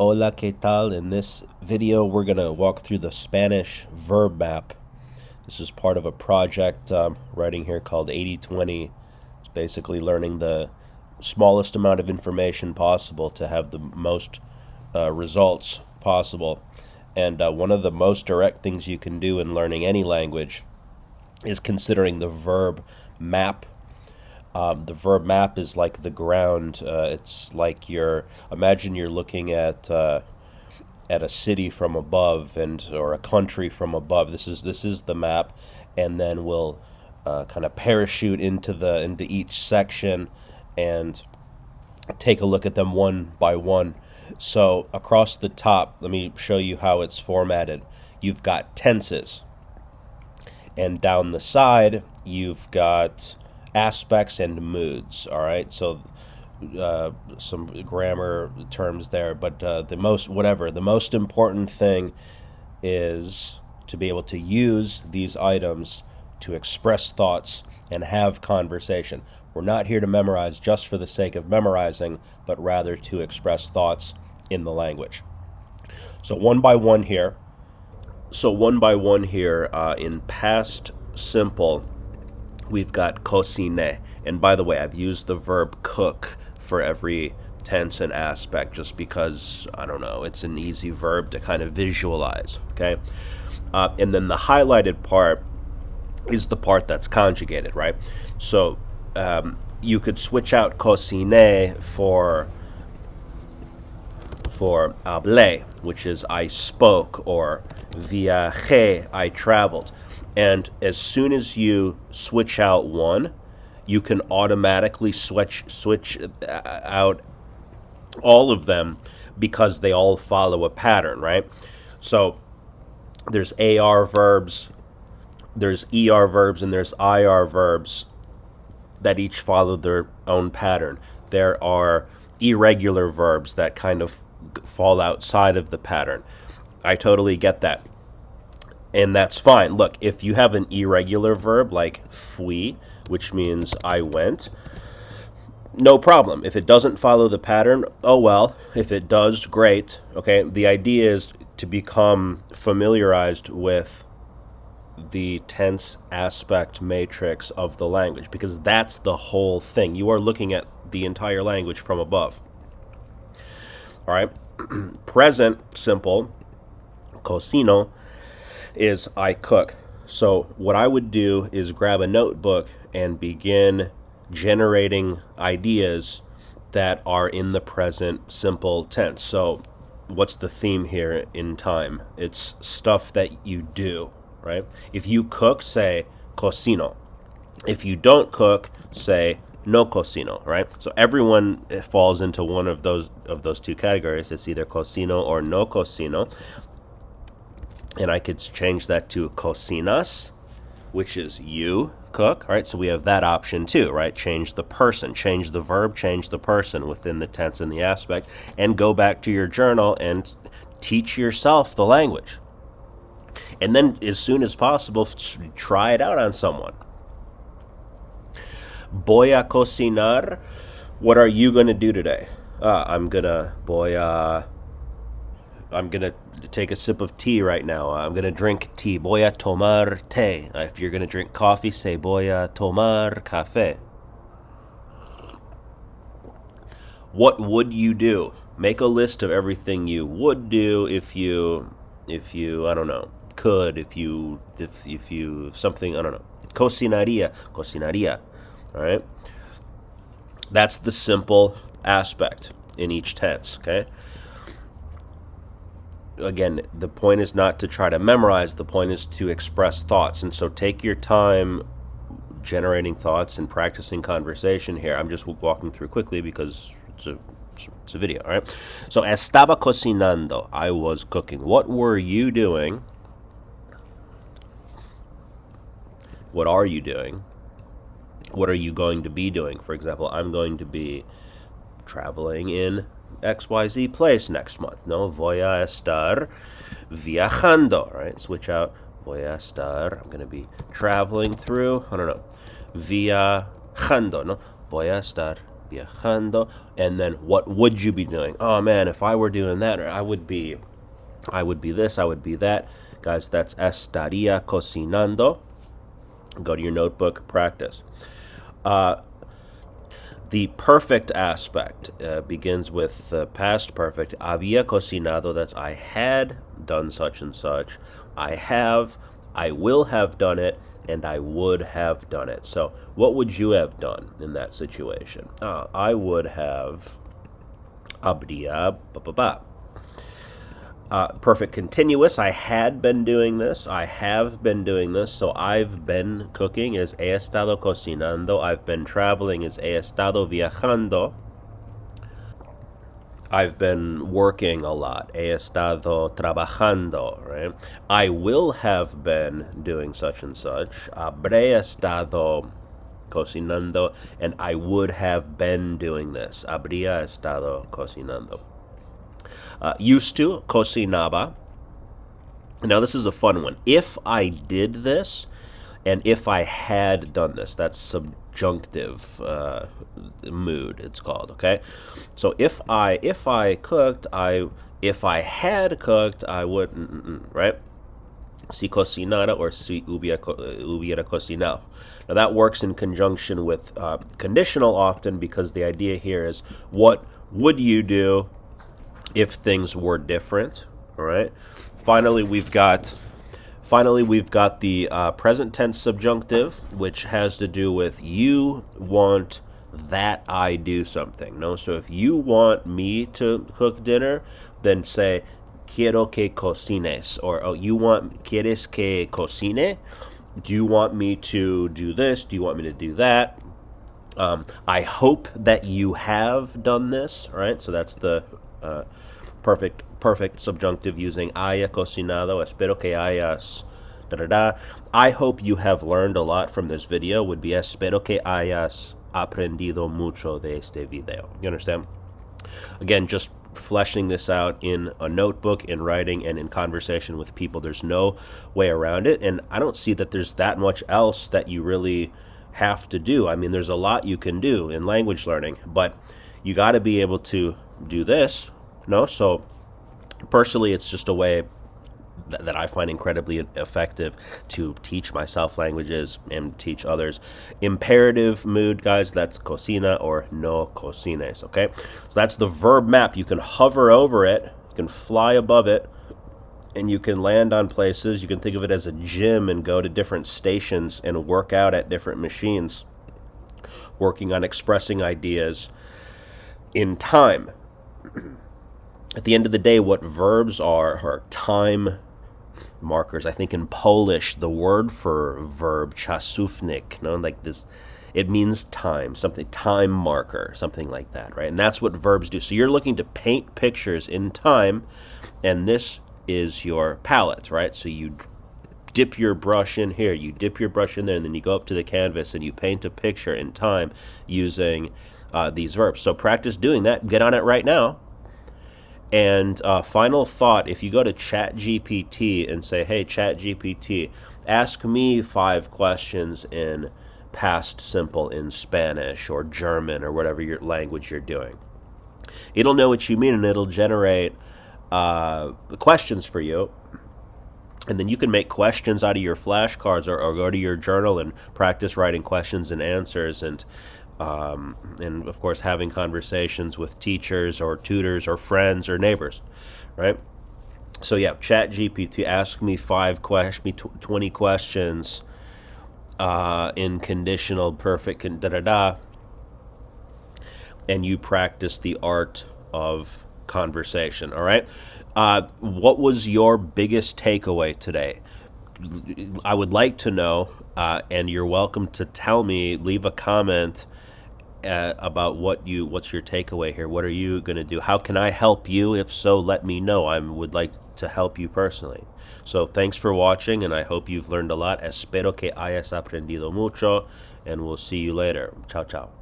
Hola, ¿qué tal? In this video, we're going to walk through the Spanish verb map. This is part of a project writing here called 80/20. It's basically learning the smallest amount of information possible to have the most results possible. And one of the most direct things you can do in learning any language is considering the verb map. The verb map is like the ground. It's like imagine you're looking at a city from above or a country from above. This is the map, and then we'll kind of parachute into each section and take a look at them one by one. So across the top, let me show you how it's formatted. You've got tenses, and down the side you've got aspects and moods. All right, so some grammar terms there, but the most important thing is to be able to use these items to express thoughts and have conversation. We're not here to memorize just for the sake of memorizing, but rather to express thoughts in the language. So one by one here. In past simple, we've got cocine. And by the way, I've used the verb cook for every tense and aspect just because, I don't know, it's an easy verb to kind of visualize, okay? And then the highlighted part is the part that's conjugated, right? So you could switch out cocine for hablé, which is I spoke, or viajé, I traveled. And as soon as you switch out one, you can automatically switch out all of them because they all follow a pattern, right? So there's AR verbs, there's ER verbs, and there's IR verbs that each follow their own pattern. There are irregular verbs that kind of fall outside of the pattern. I totally get that. And that's fine. Look, if you have an irregular verb like fui, which means I went, no problem. If it doesn't follow the pattern, oh well. If it does, great. Okay, the idea is to become familiarized with the tense aspect matrix of the language, because that's the whole thing. You are looking at the entire language from above. All right, present simple, cocino, is I cook. So what I would do is grab a notebook and begin generating ideas that are in the present simple tense. So what's the theme here in time? It's stuff that you do, right? If you cook, say cocino. If you don't cook, say no cocino, right? So everyone falls into one of those two categories. It's either cocino or no cocino. And I could change that to cocinas, which is you cook, right? So we have that option too, right? Change the person, change the verb, change the person within the tense and the aspect, and go back to your journal and teach yourself the language. And then as soon as possible, try it out on someone. Voy a cocinar. What are you going to do today? I'm going to take a sip of tea right now. I'm going to drink tea. Voy a tomar té. If you're going to drink coffee, say voy a tomar café. What would you do? Make a list of everything you would do if you I don't know, could, if something, I don't know. Cocinaría. All right? That's the simple aspect in each tense, okay? Again, the point is not to try to memorize. The point is to express thoughts. And so take your time generating thoughts and practicing conversation here. I'm just walking through quickly because it's a video, all right? So, estaba cocinando. I was cooking. What were you doing? What are you doing? What are you going to be doing? For example, I'm going to be traveling in XYZ place next month. No, voy a estar viajando, right? Switch out. Voy a estar. I'm going to be traveling through, I don't know, viajando, no? Voy a estar viajando, and then what would you be doing? Oh man, if I were doing that, or I would be this, I would be that. Guys, that's estaría cocinando. Go to your notebook, practice. The perfect aspect begins with past perfect. Había cocinado, that's I had done such and such. I have, I will have done it, and I would have done it. So what would you have done in that situation? I would have habría, perfect continuous. I had been doing this. I have been doing this. So I've been cooking is he estado cocinando. I've been traveling is he estado viajando. I've been working a lot. He estado trabajando, right? I will have been doing such and such. Habré estado cocinando. And I would have been doing this. Habría estado cocinando. Used to, cocinaba. Now, this is a fun one. If I did this, and if I had done this, that's subjunctive mood, it's called, okay? So if I cooked, if I had cooked, I would, right? Si cocinara or si hubiera cocinado. Now, that works in conjunction with conditional often, because the idea here is what would you do if things were different, all right? Finally, we've got the present tense subjunctive, which has to do with you want that I do something. No, so if you want me to cook dinner, then say quiero que cocines, or quieres que cocine? Do you want me to do this? Do you want me to do that? I hope that you have done this, right? So that's the perfect subjunctive using haya cocinado. Espero que hayas I hope you have learned a lot from this video would be espero que hayas aprendido mucho de este video. You understand? Again, just fleshing this out in a notebook, in writing, and in conversation with people. There's no way around it, and I don't see that there's that much else that you really have to do. I mean, there's a lot you can do in language learning, but you got to be able to do this. No, so personally, it's just a way that I find incredibly effective to teach myself languages and teach others. Imperative mood, guys, that's cocina or no cocines, okay? So that's the verb map. You can hover over it, you can fly above it, and you can land on places. You can think of it as a gym and go to different stations and work out at different machines, working on expressing ideas in time. At the end of the day, what verbs are time markers. I think in Polish, the word for verb, czasownik, like this, it means time, something, time marker, something like that, right? And that's what verbs do. So you're looking to paint pictures in time, and this is your palette, right? So you dip your brush in here, you dip your brush in there, and then you go up to the canvas and you paint a picture in time using these verbs. So practice doing that. Get on it right now. And final thought, if you go to ChatGPT and say, hey, ChatGPT, ask me 5 questions in past simple in Spanish or German or whatever your language you're doing. It'll know what you mean, and it'll generate questions for you. And then you can make questions out of your flashcards or go to your journal and practice writing questions and answers, and of course having conversations with teachers or tutors or friends or neighbors, right? So yeah, ChatGPT, ask me 20 questions in conditional perfect and you practice the art of conversation. All right. What was your biggest takeaway today? I would like to know, and you're welcome to tell me. Leave a comment about what's your takeaway here. What are you going to do? How can I help you? If so, let me know. I would like to help you personally. So thanks for watching, and I hope you've learned a lot. Espero que hayas aprendido mucho, and we'll see you later. Ciao, ciao.